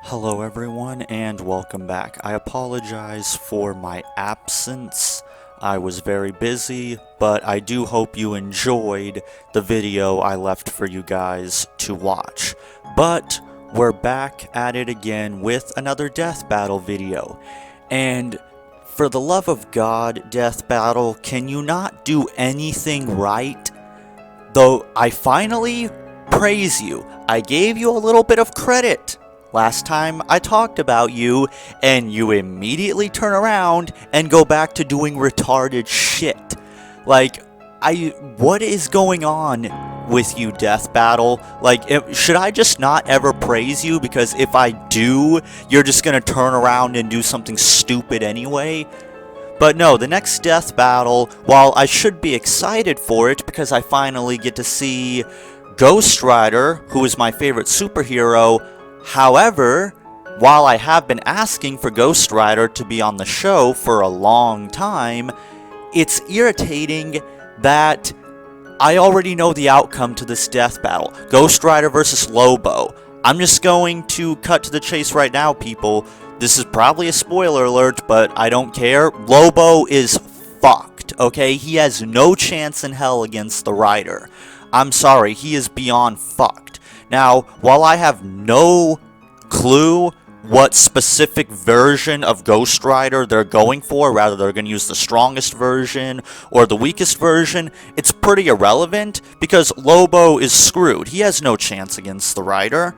Hello everyone and welcome back. I apologize for my absence. I was very busy, but I do hope you enjoyed the video I left for you guys to watch. But we're back at it again with another Death Battle video. And for the love of God, Death Battle, can you not do anything right? Though I finally praise you. I gave you a little bit of credit last time I talked about you, and you immediately turn around and go back to doing retarded shit. Like, what is going on with you, Death Battle? Like, should I just not ever praise you? Because if I do, you're just gonna turn around and do something stupid anyway? But no, the next Death Battle, while I should be excited for it because I finally get to see Ghost Rider, who is my favorite superhero. However, while I have been asking for Ghost Rider to be on the show for a long time, it's irritating that I already know the outcome to this death battle. Ghost Rider versus Lobo. I'm just going to cut to the chase right now, people. This is probably a spoiler alert, but I don't care. Lobo is fucked, okay? He has no chance in hell against the Rider. I'm sorry, he is beyond fucked. Now, while I have no clue what specific version of Ghost Rider they're going for, rather they're going to use the strongest version or the weakest version, it's pretty irrelevant because Lobo is screwed. He has no chance against the Rider.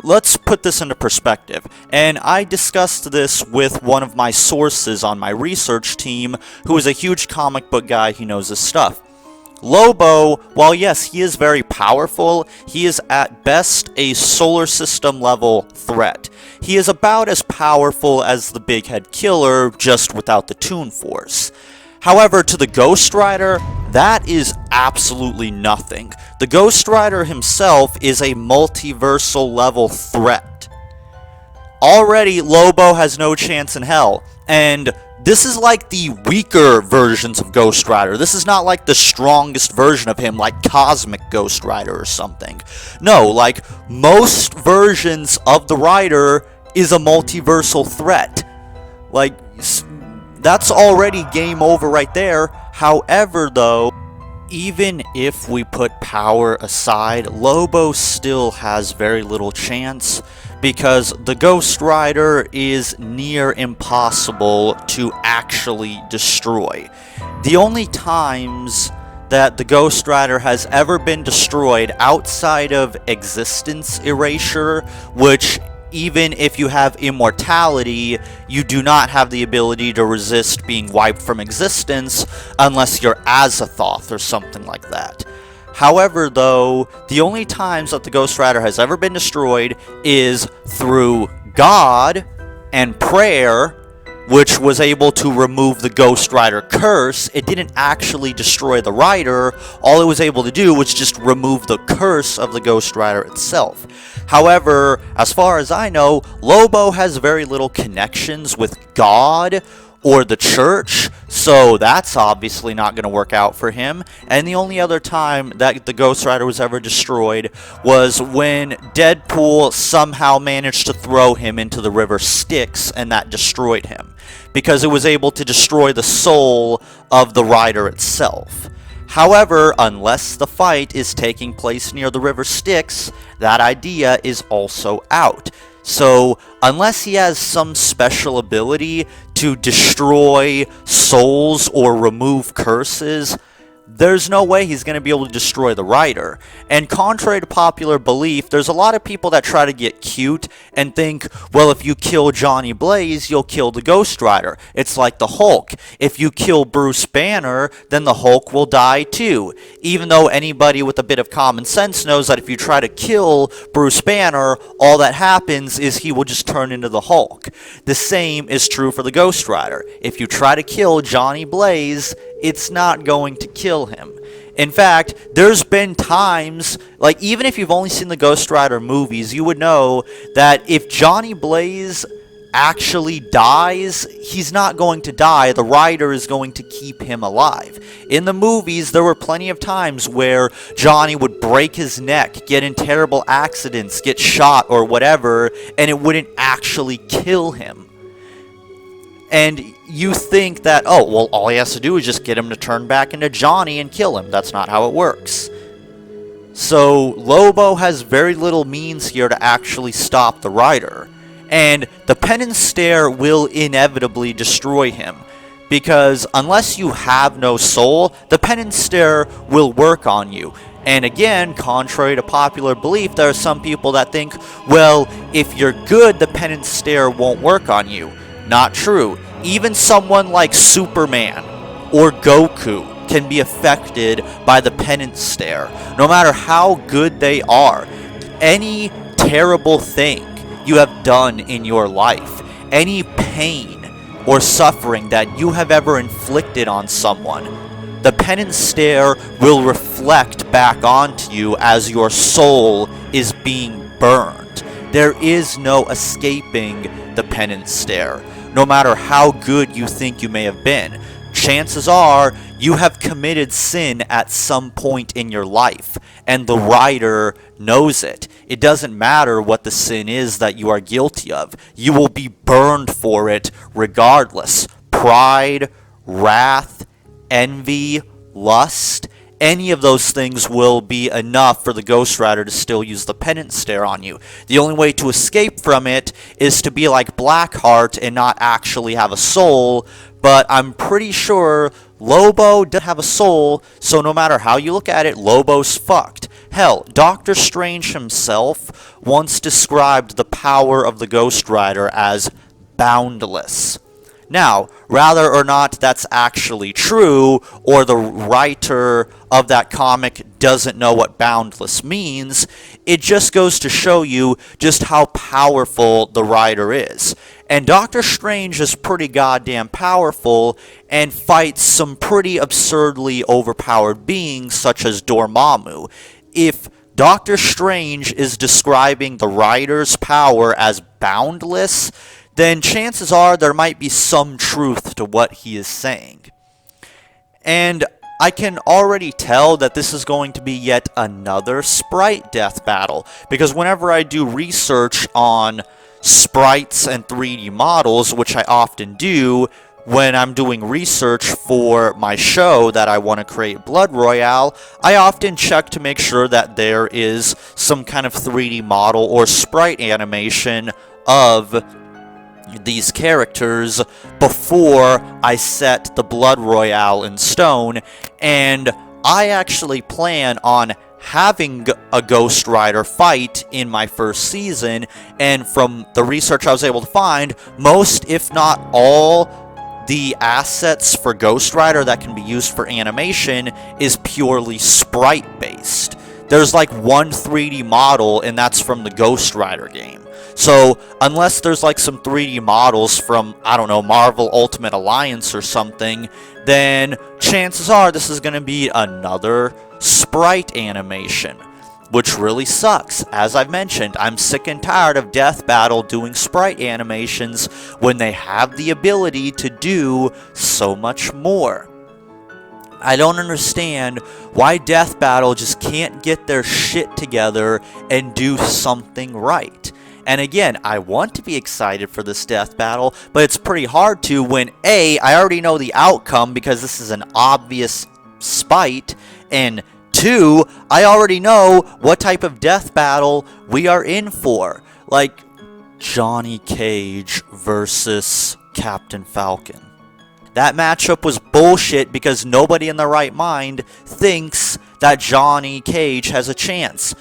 Let's put this into perspective, and I discussed this with one of my sources on my research team, who is a huge comic book guy. He knows his stuff. Lobo, while yes, he is very powerful, he is at best a solar system level threat. He is about as powerful as the Big Head Killer, just without the Toon Force. However, to the Ghost Rider, that is absolutely nothing. The Ghost Rider himself is a multiversal level threat. Already, Lobo has no chance in hell, and this is like the weaker versions of Ghost Rider. This is not like the strongest version of him, like Cosmic Ghost Rider or something. No, like, most versions of the Rider is a multiversal threat. Like, that's already game over right there. However, though, even if we put power aside, Lobo still has very little chance, because the Ghost Rider is near impossible to actually destroy. The only times that the Ghost Rider has ever been destroyed outside of existence erasure, which even if you have immortality, you do not have the ability to resist being wiped from existence unless you're Azathoth or something like that. However, though, the only times that the Ghost Rider has ever been destroyed is through God and prayer, which was able to remove the Ghost Rider curse. It didn't actually destroy the Rider. All it was able to do was just remove the curse of the Ghost Rider itself. However, as far as I know, Lobo has very little connections with God or the church, so that's obviously not going to work out for him. And the only other time that the Ghost Rider was ever destroyed was when Deadpool somehow managed to throw him into the river Styx, and that destroyed him, because it was able to destroy the soul of the Rider itself. However, unless the fight is taking place near the river Styx, that idea is also out. So, unless he has some special ability to destroy souls or remove curses, there's no way he's going to be able to destroy the Rider. And contrary to popular belief, there's a lot of people that try to get cute and think, well, if you kill Johnny Blaze, you'll kill the Ghost Rider. It's like the Hulk. If you kill Bruce Banner, then the Hulk will die too. Even though anybody with a bit of common sense knows that if you try to kill Bruce Banner, all that happens is he will just turn into the Hulk. The same is true for the Ghost Rider. If you try to kill Johnny Blaze, it's not going to kill him. In fact, there's been times, like, even if you've only seen the Ghost Rider movies, you would know that if Johnny Blaze actually dies, he's not going to die. The writer is going to keep him alive. In the movies, there were plenty of times where Johnny would break his neck, get in terrible accidents, get shot or whatever, and it wouldn't actually kill him. And you think that, oh, well, all he has to do is just get him to turn back into Johnny and kill him. That's not how it works. So Lobo has very little means here to actually stop the writer. And the penance stare will inevitably destroy him. Because unless you have no soul, the penance stare will work on you. And again, contrary to popular belief, there are some people that think, well, if you're good, the penance stare won't work on you. Not true. Even someone like Superman or Goku can be affected by the penance stare, no matter how good they are. Any terrible thing you have done in your life, any pain or suffering that you have ever inflicted on someone, the penance stare will reflect back onto you as your soul is being burned. There is no escaping the penance stare. No matter how good you think you may have been, chances are you have committed sin at some point in your life, and the writer knows it. It doesn't matter what the sin is that you are guilty of. You will be burned for it regardless. Pride, wrath, envy, lust, any of those things will be enough for the ghostwriter to still use the penance stare on you. The only way to escape from it is to be like Blackheart and not actually have a soul, but I'm pretty sure Lobo doesn't have a soul, so no matter how you look at it, Lobo's fucked. Hell, Doctor Strange himself once described the power of the ghostwriter as boundless. Now, whether or not that's actually true, or the writer of that comic doesn't know what boundless means, it just goes to show you just how powerful the writer is. And Doctor Strange is pretty goddamn powerful and fights some pretty absurdly overpowered beings such as Dormammu. If Doctor Strange is describing the writer's power as boundless, then chances are there might be some truth to what he is saying. And I can already tell that this is going to be yet another sprite death battle, because whenever I do research on sprites and 3D models, which I often do when I'm doing research for my show that I want to create Blood Royale, I often check to make sure that there is some kind of 3D model or sprite animation of these characters before I set the Blood Royale in stone, and I actually plan on having a Ghost Rider fight in my first season, and from the research I was able to find, most if not all the assets for Ghost Rider that can be used for animation is purely sprite based. There's like one 3D model, and that's from the Ghost Rider game. So, unless there's like some 3D models from, I don't know, Marvel Ultimate Alliance or something, then chances are this is going to be another sprite animation, which really sucks. As I've mentioned, I'm sick and tired of Death Battle doing sprite animations when they have the ability to do so much more. I don't understand why Death Battle just can't get their shit together and do something right. And again, I want to be excited for this death battle, but it's pretty hard to when A, I already know the outcome because this is an obvious spite, and 2, I already know what type of death battle we are in for. Like, Johnny Cage versus Captain Falcon. That matchup was bullshit because nobody in their right mind thinks that Johnny Cage has a chance.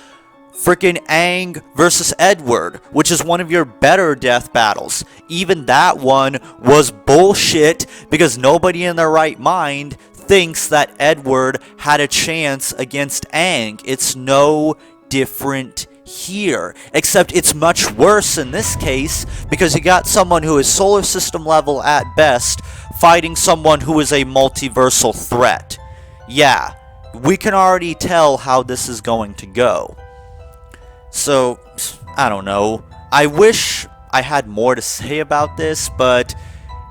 Frickin' Aang versus Edward, which is one of your better death battles. Even that one was bullshit because nobody in their right mind thinks that Edward had a chance against Aang. It's no different here, except it's much worse in this case because you got someone who is solar system level at best fighting someone who is a multiversal threat. Yeah, we can already tell how this is going to go. So, I don't know. I wish I had more to say about this, but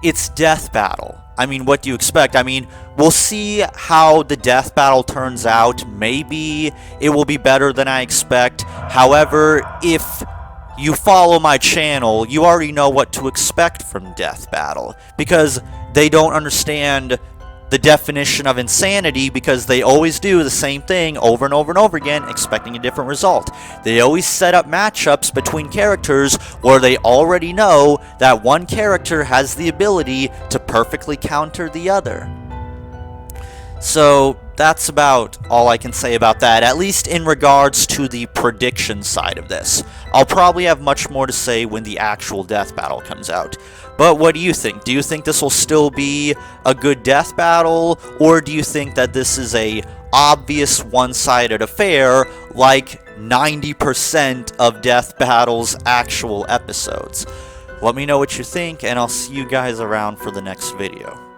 it's Death Battle. I mean, what do you expect? I mean, we'll see how the Death Battle turns out. Maybe it will be better than I expect. However, if you follow my channel, you already know what to expect from Death Battle, because they don't understand the definition of insanity, because they always do the same thing over and over and over again, expecting a different result. They always set up matchups between characters where they already know that one character has the ability to perfectly counter the other. So that's about all I can say about that, at least in regards to the prediction side of this. I'll probably have much more to say when the actual Death Battle comes out. But what do you think? Do you think this will still be a good Death Battle, or do you think that this is a obvious one-sided affair like 90% of Death Battle's actual episodes? Let me know what you think, and I'll see you guys around for the next video.